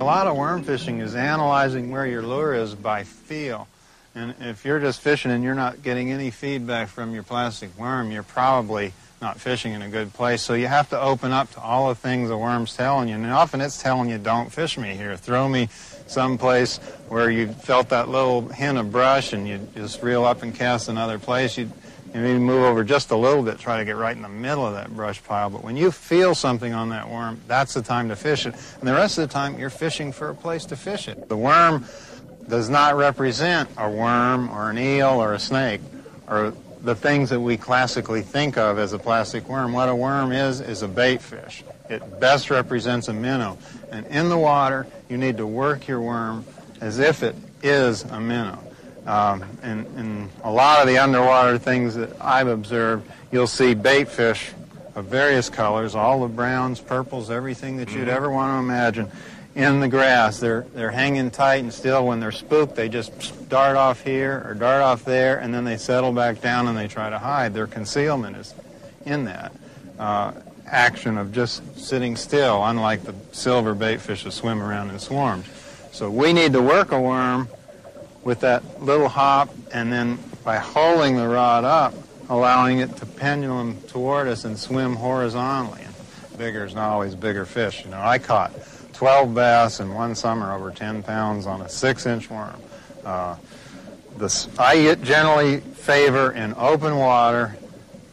A lot of worm fishing is analyzing where your lure is by feel. And if you're just fishing and you're not getting any feedback from your plastic worm, you're probably not fishing in a good place. So you have to open up to all the things the worm's telling you. And often it's telling you, don't fish me here. Throw me someplace where you felt that little hint of brush and you just reel up and cast another place. You maybe move over just a little bit, try to get right in the middle of that brush pile. But when you feel something on that worm, that's the time to fish it. And the rest of the time, you're fishing for a place to fish it. The worm does not represent a worm or an eel or a snake or the things that we classically think of as a plastic worm. What a worm is a bait fish. It best represents a minnow. And in the water, you need to work your worm as if it is a minnow. And a lot of the underwater things that I've observed, you'll see bait fish of various colors, all the browns, purples, everything that you'd ever want to imagine, in the grass. They're hanging tight and still. When they're spooked, they just dart off here or dart off there, and then they settle back down and they try to hide. Their concealment is in that action of just sitting still, unlike the silver bait fish that swim around in swarms. So we need to work a worm with that little hop, and then by holding the rod up, allowing it to pendulum toward us and swim horizontally. And bigger is not always bigger fish. You know, I caught 12 bass in one summer over 10 pounds on a 6-inch worm. I generally favor in open water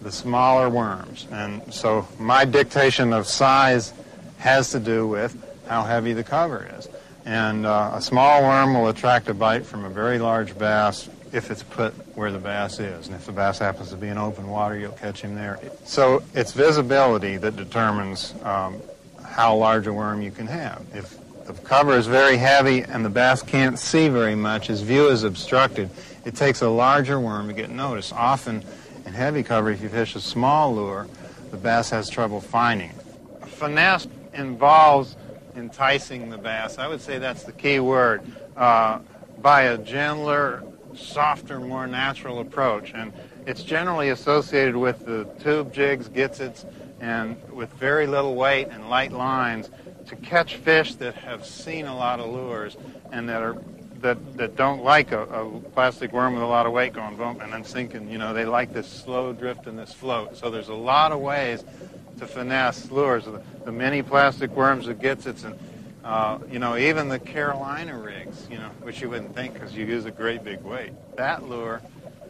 the smaller worms, and so my dictation of size has to do with how heavy the cover is. And a small worm will attract a bite from a very large bass if it's put where the bass is. And if the bass happens to be in open water, you'll catch him there. So it's visibility that determines how large a worm you can have. If the cover is very heavy and the bass can't see very much, his view is obstructed, it takes a larger worm to get noticed. Often in heavy cover, if you fish a small lure, the bass has trouble finding it. Finesse involves enticing the bass. I would say that's the key word, by a gentler, softer, more natural approach. And it's generally associated with the tube jigs, gitzits, and with very little weight and light lines to catch fish that have seen a lot of lures and that don't like a plastic worm with a lot of weight going boom and then sinking. You know, they like this slow drift and this float. So there's a lot of ways to finesse lures. The mini plastic worms, the gitzits, and you know, even the Carolina rigs, you know, which you wouldn't think because you use a great big weight. That lure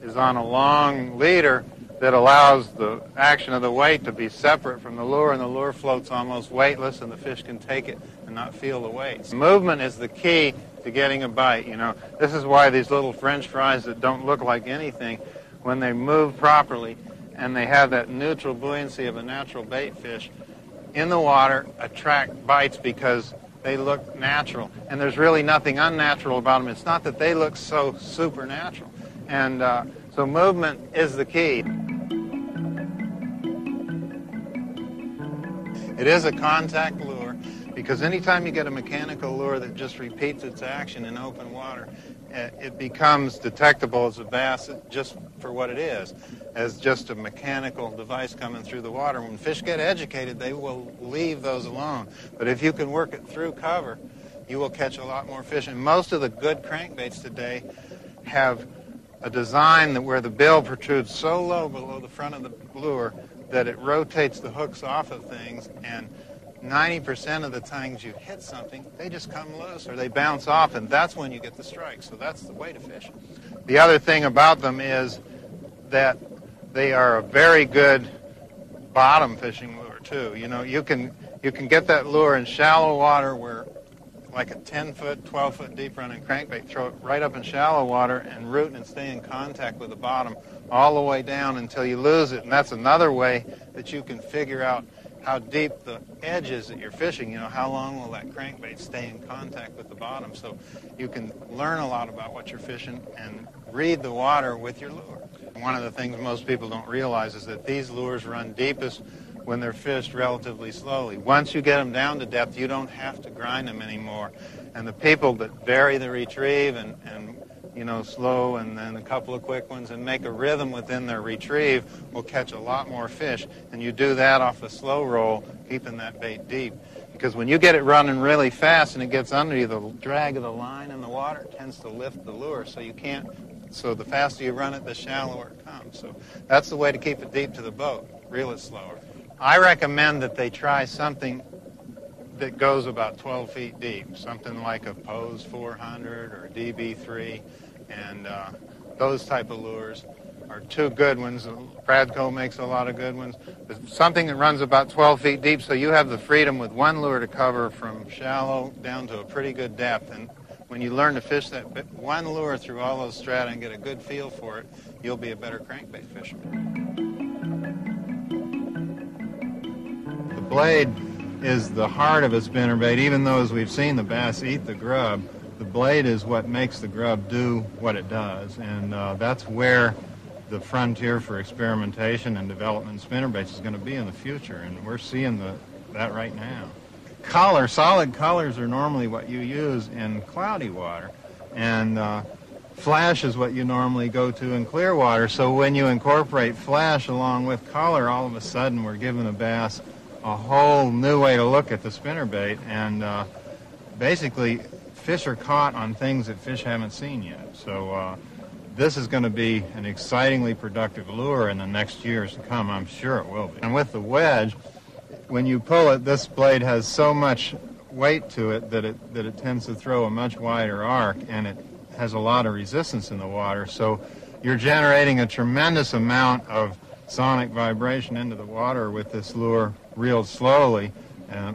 is on a long leader that allows the action of the weight to be separate from the lure, and the lure floats almost weightless, and the fish can take it and not feel the weight. Movement is the key to getting a bite. You know, this is why these little French fries that don't look like anything, when they move properly and they have that neutral buoyancy of a natural bait fish in the water, attract bites because they look natural. And there's really nothing unnatural about them. It's not that they look so supernatural. And so movement is the key. It is a contact lure because anytime you get a mechanical lure that just repeats its action in open water, it becomes detectable as a bass just for what it is, as just a mechanical device coming through the water. When fish get educated, they will leave those alone. But if you can work it through cover, you will catch a lot more fish. And most of the good crankbaits today have a design that where the bill protrudes so low below the front of the lure that it rotates the hooks off of things, and 90% of the times you hit something, they just come loose or they bounce off, and that's when you get the strike. So that's the way to fish. The other thing about them is that they are a very good bottom fishing lure too. You know, you can get that lure in shallow water where like a 10-foot, 12-foot deep running crankbait, throw it right up in shallow water and root and stay in contact with the bottom all the way down until you lose it. And that's another way that you can figure out how deep the edge is that you're fishing. You know, how long will that crankbait stay in contact with the bottom? So you can learn a lot about what you're fishing and read the water with your lure. One of the things most people don't realize is that these lures run deepest when they're fished relatively slowly. Once you get them down to depth, you don't have to grind them anymore. And the people that vary the retrieve and you know, slow and then a couple of quick ones and make a rhythm within their retrieve will catch a lot more fish. And you do that off a slow roll, keeping that bait deep. Because when you get it running really fast and it gets under you, the drag of the line in the water tends to lift the lure, so you can't. So the faster you run it, the shallower it comes. So that's the way to keep it deep to the boat. Reel it slower. I recommend that they try something that goes about 12 feet deep, something like a Pose 400 or a DB3, and those type of lures are two good ones. Pradco makes a lot of good ones. But something that runs about 12 feet deep, so you have the freedom with one lure to cover from shallow down to a pretty good depth. And when you learn to fish that one lure through all those strata and get a good feel for it, you'll be a better crankbait fisherman. The blade is the heart of a spinnerbait. Even though, as we've seen, the bass eat the grub, the blade is what makes the grub do what it does. And that's where the frontier for experimentation and development in spinnerbaits is going to be in the future, and we're seeing that right now. Solid colors are normally what you use in cloudy water, and flash is what you normally go to in clear water. So when you incorporate flash along with color, all of a sudden we're giving the bass a whole new way to look at the spinnerbait, and basically fish are caught on things that fish haven't seen yet. So this is going to be an excitingly productive lure in the next years to come. I'm sure it will be. And with the wedge, when you pull it, this blade has so much weight to it that it tends to throw a much wider arc, and it has a lot of resistance in the water. So you're generating a tremendous amount of sonic vibration into the water with this lure reeled slowly,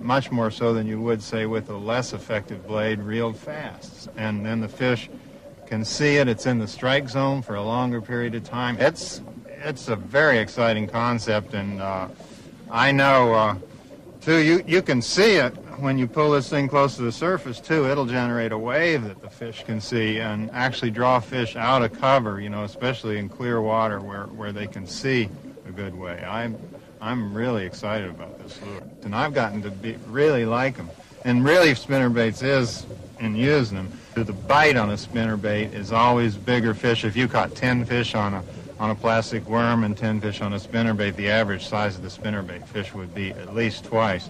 much more so than you would, say, with a less effective blade reeled fast. And then the fish can see it. It's in the strike zone for a longer period of time. It's a very exciting concept, and I know too, you can see it when you pull this thing close to the surface too. It'll generate a wave that the fish can see and actually draw fish out of cover, you know, especially in clear water where they can see a good way. I'm really excited about this lure, and I've gotten to really like them. And really, spinnerbaits is in using them. The bite on a spinnerbait is always bigger fish. If you caught 10 fish on a plastic worm and 10 fish on a spinnerbait, the average size of the spinnerbait fish would be at least twice.